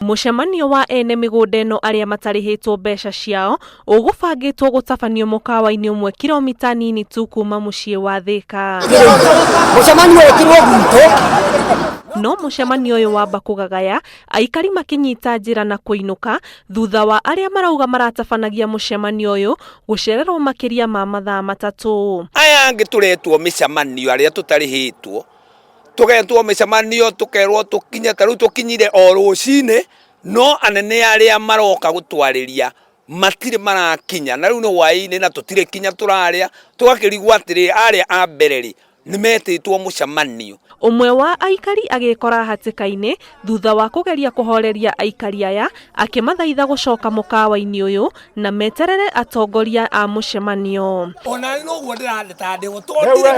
Mucemanio wa ene migunda ĩno aria matarihitwo mbeca ciao ũgũbangĩtwo gũtabanio mũkawa-inĩ ũmwe kilomita nini tu kuuma muciĩ wa Thika. No mucemanio ũyũ wamba kũgagaya, aikari makinyita njĩra na kũinũka thutha wa aria marauga maratabanagia mucemanio ũyũ gũcererwo makĩria ma mathaa matatũ. Aya angĩ tũretwo mĩcemanio aria tũtarihĩtwo, tugetwo mĩcemanio tukerwo tukinya tarĩu tukinyire o rũcinĩ, no anene aria maroka gũtwarĩria matire marakinya, na rĩu nĩ hwaĩ-inĩ na tũtire kinya tũraria, tũgakĩrigwo atĩrĩ aria a mbere nĩmetĩtwo mũcemanio. Ũmwe wa aikari agĩkora hatĩka-inĩ thutha wa kũgeria kũhoreria aikari aya, akĩmathaitha gũcoka mũkawa-inĩ ũyũ na meterere atongoria a mũcemanio. Ona noguo ndĩrandeta ndĩgo tondire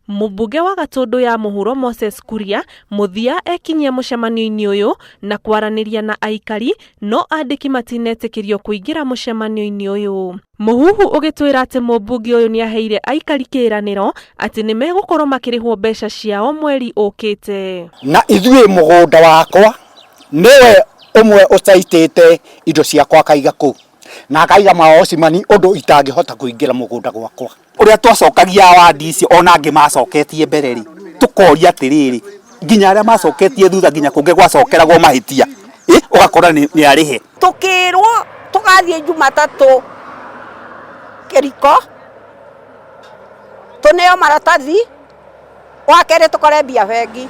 Mũmbunge wa Gatũndũ ya mũhuro Moses Kuria mũthia ekinyia mũcemanio-inĩ ũyũ na kwaranĩria na aikari, no andĩki matinetĩkĩrio kũingĩra mũcemanio-inĩ ũyũ. Mũhuhu ũgĩtwĩra atĩ mũmbunge ũyũ nĩaheire aikari kĩranĩro atĩ nĩmegũkorwo makĩrĩhwo mbeca ciao mweri ũkĩte. Na ithuĩ mũgũnda wakwa nĩwe ũmwe ũcaitĩte indo ciakwa akaiga kũu na akaiga maocimani ũndũ itangĩhota kũingĩra mũgũnda gwakwa. Ũrĩa twacokagia wadi icio ona angĩ macoketie mbere tukoria atĩrĩrĩ, nginya arĩa macoketie thutha nginya kũngĩ gwacokeragwo mahĩtia ũgakora nĩ arĩhe. Tukĩrwo tũgathiĩ Jumatatũ Kiriko tuneo maratathi wakere tukore bia bengi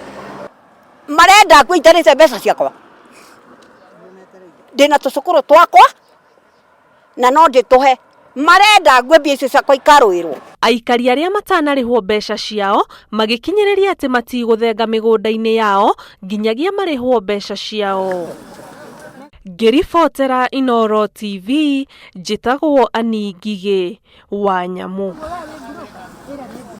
marenda kuitarĩte mbeca ciakwa ndina tucukuru twakwa na no ndĩtũhe marenda ngwe mbia icio ciakwa ikarũĩrwo. Aikari aria matanarĩhwo mbeca ciao magĩkinyĩrĩria atĩ matigũthenga mĩgũnda-inĩ yao nginyagia marĩhwo mbeca ciao. Ngĩribotera Inooro TV, njĩtagwo Ani Ngigĩ wa Nyamũ.